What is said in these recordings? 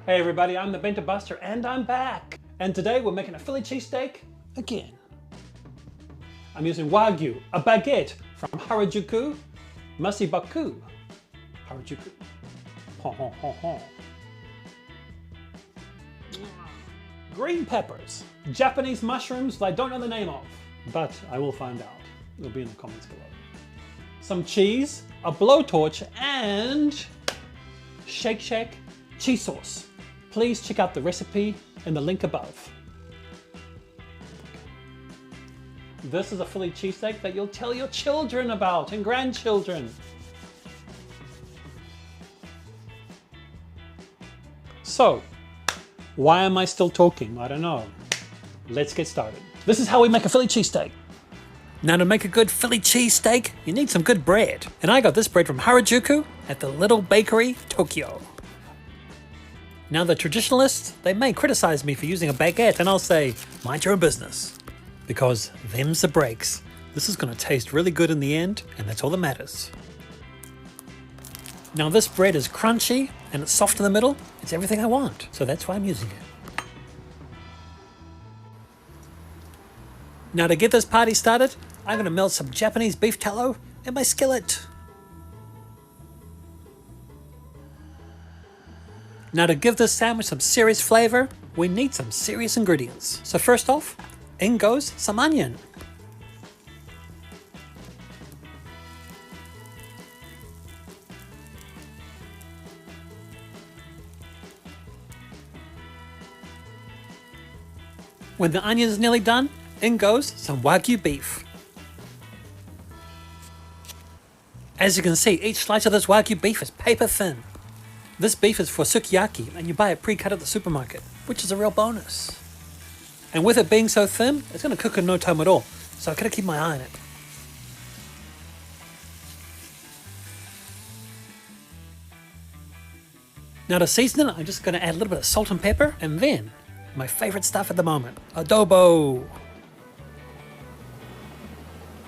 Hey everybody, I'm the Bento Buster and I'm back. And today we're making a Philly cheesesteak again. I'm using Wagyu, a baguette from Harajuku, Masibaku, Harajuku. Green peppers, Japanese mushrooms that I don't know the name of, but I will find out. It'll be in the comments below. Some cheese, a blowtorch, and Shake Shack cheese sauce. Please check out the recipe in the link above. This is a Philly cheesesteak that you'll tell your children about and grandchildren. So, why am I still talking? I don't know. Let's get started. This is how we make a Philly cheesesteak. Now to make a good Philly cheesesteak, you need some good bread. And I got this bread from Harajuku at the Little Bakery, Tokyo. Now the traditionalists, they may criticize me for using a baguette, and I'll say, mind your own business. Because them's the breaks. This is gonna taste really good in the end, and that's all that matters. Now this bread is crunchy, and it's soft in the middle. It's everything I want, so that's why I'm using it. Now to get this party started, I'm gonna melt some Japanese beef tallow in my skillet. Now to give this sandwich some serious flavor, we need some serious ingredients. So first off, in goes some onion. When the onion is nearly done, in goes some Wagyu beef. As you can see, each slice of this Wagyu beef is paper thin. This beef is for sukiyaki, and you buy it pre-cut at the supermarket, which is a real bonus. And with it being so thin, it's going to cook in no time at all, so I've got to keep my eye on it. Now to season it, I'm just going to add a little bit of salt and pepper, and then my favorite stuff at the moment, adobo.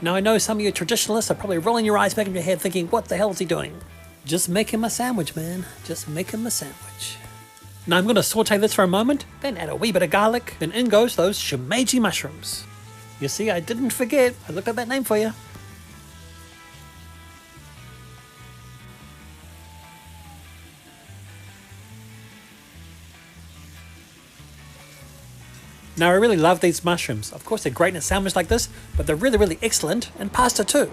Now I know some of you traditionalists are probably rolling your eyes back in your head thinking, what the hell is he doing? Just make him a sandwich, man. Just make him a sandwich. Now I'm going to saute this for a moment, then add a wee bit of garlic, then in goes those shimeji mushrooms. You see, I didn't forget. I looked up that name for you. Now I really love these mushrooms. Of course they're great in a sandwich like this, but they're really, really excellent in pasta too.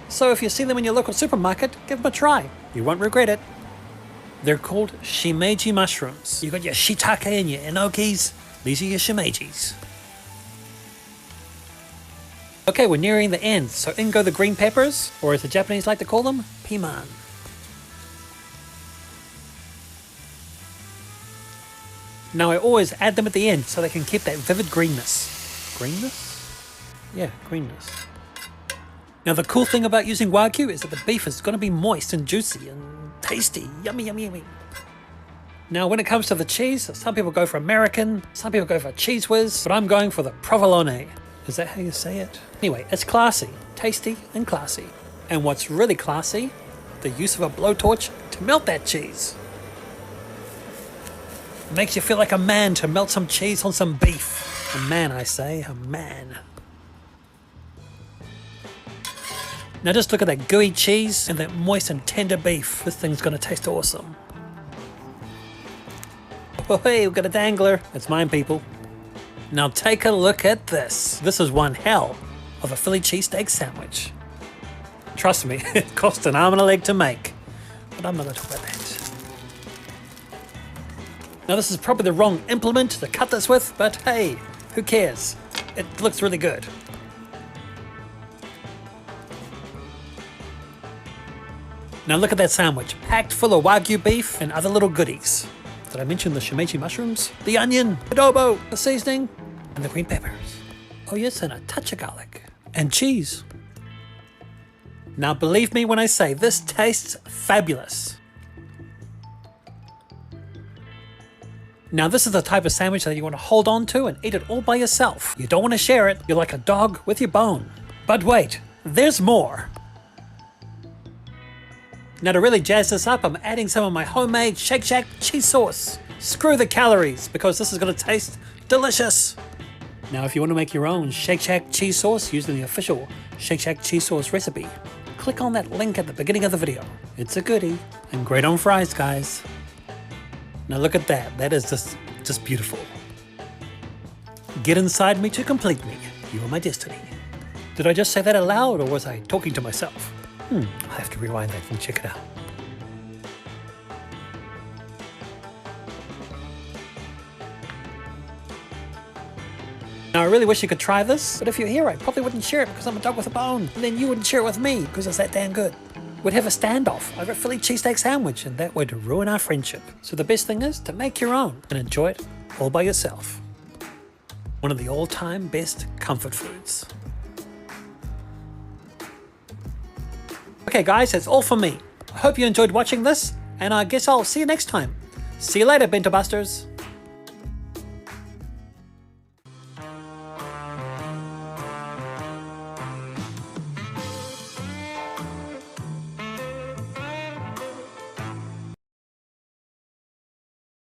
So if you see them in your local supermarket, give them a try. You won't regret it. They're called shimeji mushrooms. You got your shiitake and your enokis. These are your shimejis. Okay, we're nearing the end, so in go the green peppers, or as the Japanese like to call them, piman. Now I always add them at the end so they can keep that vivid greenness. Greenness? Yeah, greenness. Now the cool thing about using Wagyu is that the beef is going to be moist and juicy and tasty. Yummy, yummy, yummy. Now when it comes to the cheese, some people go for American, some people go for Cheese Whiz, but I'm going for the Provolone. Is that how you say it? Anyway, it's classy, tasty, and classy. And what's really classy, the use of a blowtorch to melt that cheese. It makes you feel like a man to melt some cheese on some beef. A man, I say, a man. Now just look at that gooey cheese and that moist and tender beef. This thing's gonna taste awesome. Oh, hey, we've got a dangler. It's mine, people. Now take a look at this. This is one hell of a Philly cheesesteak sandwich. Trust me, it cost an arm and a leg to make. But I'm not gonna talk about that. Now this is probably the wrong implement to cut this with, but hey, who cares? It looks really good. Now look at that sandwich, packed full of Wagyu beef and other little goodies. Did I mention the shimeji mushrooms? The onion, adobo, the seasoning, and the green peppers. Oh yes, and a touch of garlic. And cheese. Now believe me when I say this tastes fabulous. Now this is the type of sandwich that you want to hold on to and eat it all by yourself. You don't want to share it. You're like a dog with your bone. But wait, there's more. Now to really jazz this up, I'm adding some of my homemade Shake Shack cheese sauce. Screw the calories, because this is going to taste delicious. Now, if you want to make your own Shake Shack cheese sauce using the official Shake Shack cheese sauce recipe, click on that link at the beginning of the video. It's a goodie and great on fries, guys. Now look at that. That is just beautiful. Get inside me to complete me. You are my destiny. Did I just say that aloud, or was I talking to myself? I have to rewind that and check it out. Now, I really wish you could try this, but if you're here, I probably wouldn't share it because I'm a dog with a bone. And then you wouldn't share it with me because it's that damn good. We'd have a standoff over a Philly cheesesteak sandwich, and that would ruin our friendship. So the best thing is to make your own and enjoy it all by yourself. One of the all-time best comfort foods. Okay guys, that's all from me. I hope you enjoyed watching this, and I guess I'll see you next time. See you later, Bento Busters.